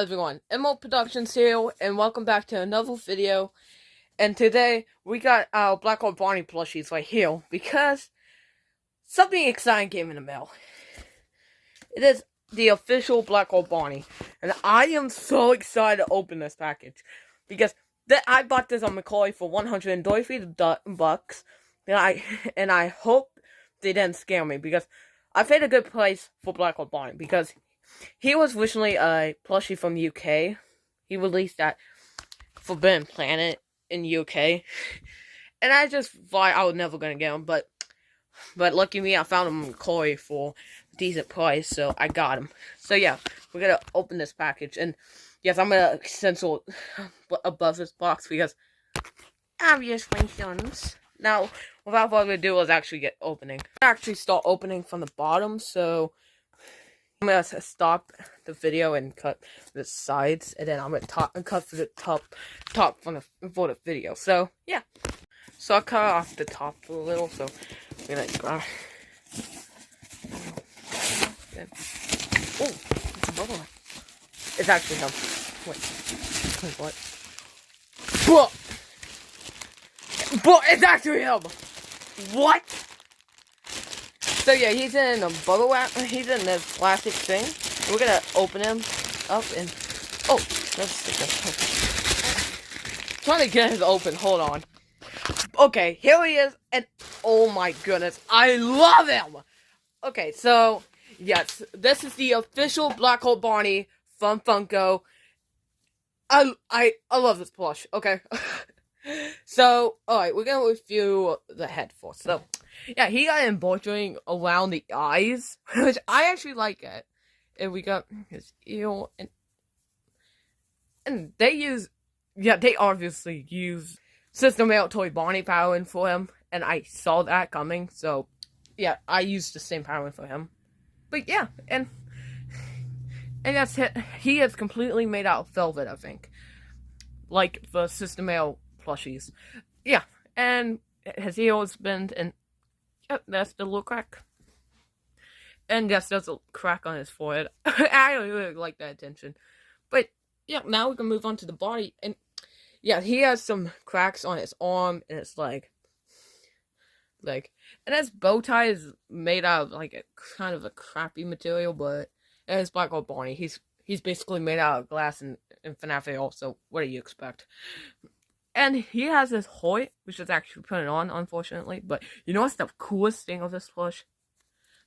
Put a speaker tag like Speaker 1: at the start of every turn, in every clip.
Speaker 1: everyone, MO Productions here, and welcome back to another video. And today, we got our Black Hole Bonnie plushies right here, because something exciting came in the mail. It is the official Black Hole Bonnie, and I am so excited to open this package, because I bought this on mercari for $133, and I hope they didn't scare me, because I paid a good price for Black Hole Bonnie, because he was originally a plushie from the UK. He released that Forbidden Planet in the UK. And I just thought I was never gonna get him, but lucky me, I found him in mercari for a decent price, so I got him. So yeah, we're gonna open this package, and yes, I'm gonna censor above this box because obvious reasons. Now, without further ado, let's actually get opening. Actually start opening from the bottom, so I'm gonna stop the video and cut the sides, and then I'm gonna cut for the top for the video. So yeah, so I'll cut off the top a little. So I'm gonna grab. Oh, it's a bubble. It's actually him. Wait, what? But it's actually him. What? So yeah, he's in a bubble wrap. He's in this plastic thing. We're gonna open him up and let's stick this. Trying to get his open. Hold on. Okay, here he is, and oh my goodness, I love him. Okay, so yes, this is the official Black Hole Bonnie from Funko. I love this plush. Okay. So alright, we're gonna review the head first. So yeah, he got embroidering around the eyes, which I actually like it. And we got his ear, and they obviously use System 8 Toy Bonnie powering for him, and I saw that coming, so yeah, I used the same powering for him. But yeah, and that's it. He is completely made out of velvet, I think, like the System 8 plushies. Yeah, and his ear is bent, and yep, that's the little crack. And yes, there's a crack on his forehead. I really like that attention. But yeah, now we can move on to the body. And yeah, he has some cracks on his arm and his leg. And his bow tie is made out of like a kind of a crappy material, but his Black Hole Bonnie, he's basically made out of glass in FNAF also. What do you expect? And he has his Hoyt, which is actually put on, unfortunately. But you know what's the coolest thing of this plush?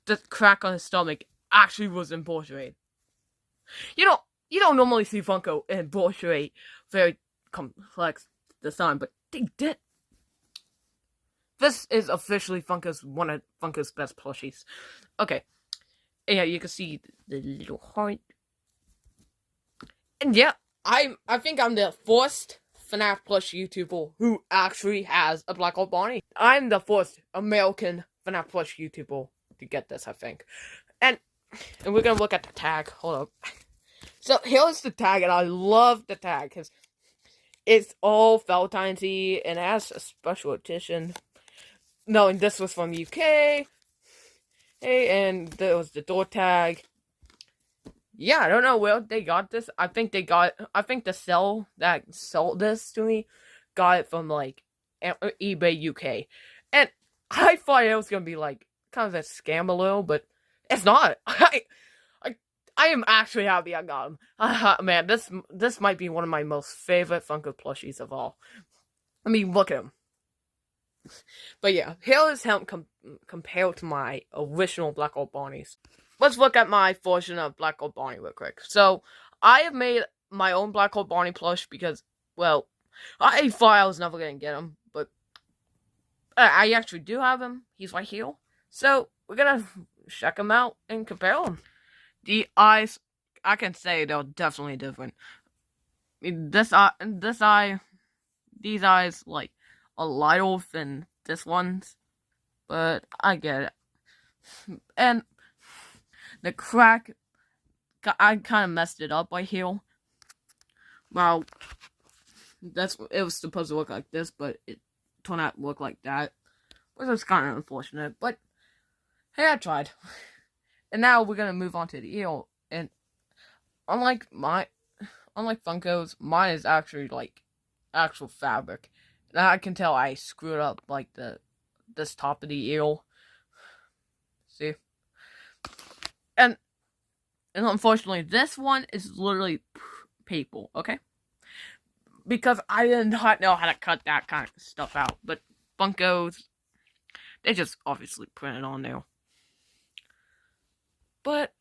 Speaker 1: The crack on his stomach actually was embroidered. You don't normally see Funko embroidery very complex design, but they did. This is officially one of Funko's best plushies. Okay, yeah, you can see the little heart. And yeah, I think I'm the first FNAF plush YouTuber who actually has a Black Hole Bonnie. I'm the first American FNAF plush YouTuber to get this, I think. And we're gonna look at the tag. Hold up. So here's the tag, and I love the tag because it's all Valentine's-y and it has a special edition. No, and this was from the UK. Hey, and there was the door tag. Yeah, I don't know where they got this. I think the seller that sold this to me got it from like eBay UK. And I thought it was gonna be like kind of a scam a little, but it's not. I am actually happy I got him. Man, this might be one of my most favorite Funko plushies of all. I mean, look at him. But yeah, here is him compared to my original Black Hole Bonnies. Let's look at my version of Black Hole Bonnie real quick. So, I have made my own Black Hole Bonnie plush because, well, I thought I was never going to get him, but I actually do have him. He's right here. So, we're going to check him out and compare them. The eyes, I can say they're definitely different. I mean, these eyes, like, are lighter than this one's, but I get it. And the crack, I kind of messed it up right here. Well, it was supposed to look like this, but it turned out to look like that, which was kind of unfortunate, but hey, I tried. And now we're gonna move on to the eel, and unlike unlike Funko's, mine is actually like actual fabric. And I can tell I screwed up like this top of the eel. See? And unfortunately, this one is literally paper, okay? Because I did not know how to cut that kind of stuff out. But Funko's, they just obviously print it on there. But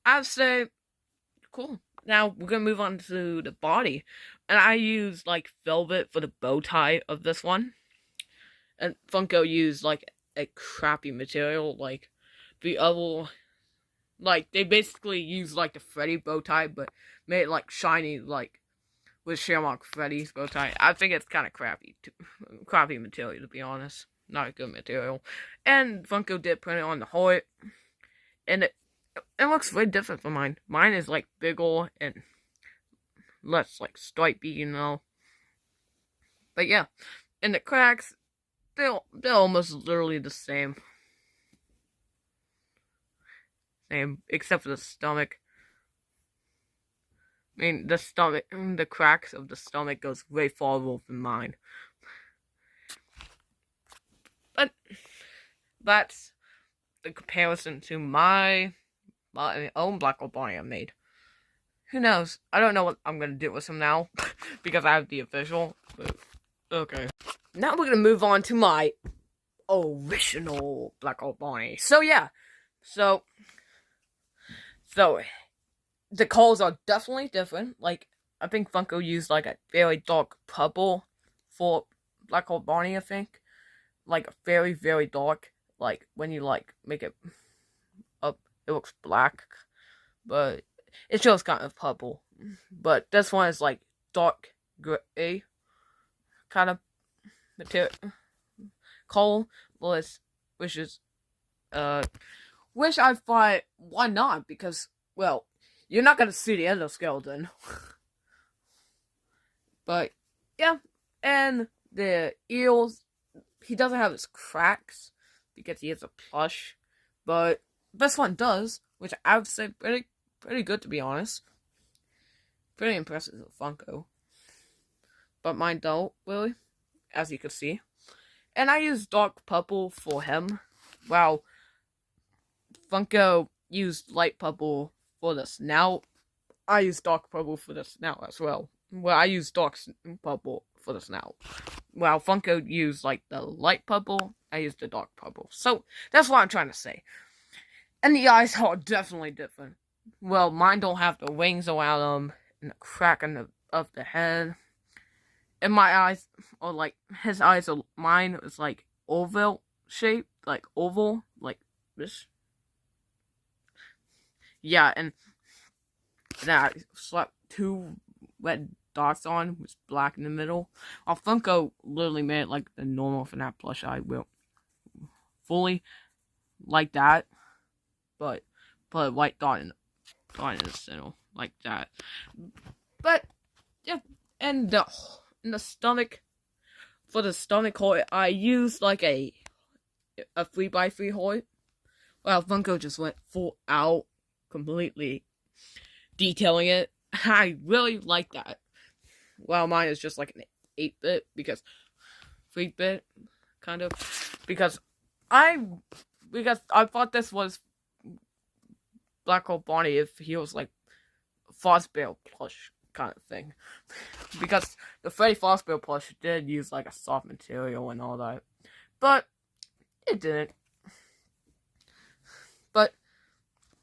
Speaker 1: I'd say, cool. Now we're gonna move on to the body. And I use like velvet for the bow tie of this one. And Funko used like a crappy material, like the other, like they basically used like the Freddy bow tie, but made it like shiny, like with Shamrock Freddy's bow tie. I think it's kind of crappy material, to be honest. Not a good material. And Funko did print it on the heart, and it looks very different from mine. Mine is like bigger and less like stripey, you know. But yeah, and the cracks, they're almost literally the same. Same, except for the stomach. I mean, the cracks of the stomach goes way farther than mine. But that's the comparison to my own Black Hole Bonnie I made. Who knows? I don't know what I'm gonna do with him now because I have the official. But okay. Now we're gonna move on to my original Black Hole Bonnie. So yeah, so the colors are definitely different. Like I think Funko used like a very dark purple for Black Hole Bonnie. I think like a very very dark. Like when you like make it up, it looks black, but it shows kind of purple. But this one is like dark gray kind of material color, which is which I thought, why not? Because, well, you're not gonna see the endoskeleton. But yeah, and the eels, he doesn't have his cracks because he is a plush, but this one does, which I would say pretty good, to be honest. Pretty impressive with Funko. But mine don't, really, as you can see. And I use dark purple for him. Wow. Funko used light purple for the snout. I use dark purple for the snout as well. Well, I use dark purple for the snout. Well, Funko used like the light purple. I used the dark purple. So that's what I'm trying to say. And the eyes are definitely different. Well, mine don't have the wings around them and the crack of the head. And my eyes are like, his eyes are, mine is like oval shaped, like oval, like this. Yeah, and then I slapped 2 red dots on with black in the middle. While Funko literally made it like the normal FNAF plush eye will. Fully like that, but put a white dot in the center, like that. But, yeah, and in the stomach, for the stomach hole, I used like a 3x3 hole. Well, Funko just went full out, completely detailing it. I really like that. Well, mine is just like an 8-bit, because 3-bit, kind of, because I thought this was Black Hole Bonnie if he was like Fosbear plush kind of thing. Because the Freddy Fosbear plush did use like a soft material and all that. But it didn't. But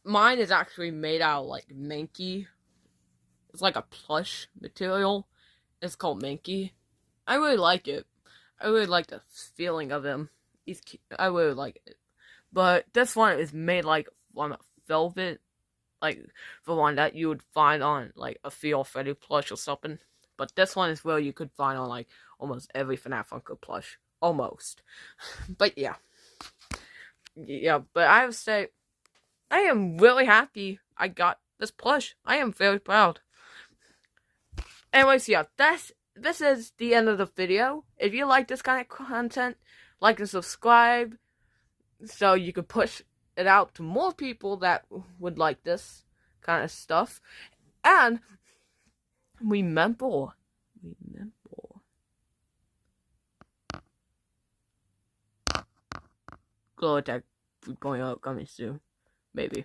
Speaker 1: mine is actually made out of like Mankey. It's like a plush material. It's called Mankey. I really like it. I really like the feeling of him. I really like it. But this one is made like on a velvet, like the one that you would find on like a Feel Freddy plush or something. But this one is where you could find on like almost every FNAF Funko plush. Almost. But yeah. Yeah, but I would say I am really happy I got this plush. I am very proud. Anyways, yeah, this is the end of the video. If you like this kind of content, like and subscribe so you can push it out to more people that would like this kind of stuff. And Remember. Glow attack going out coming soon. Maybe.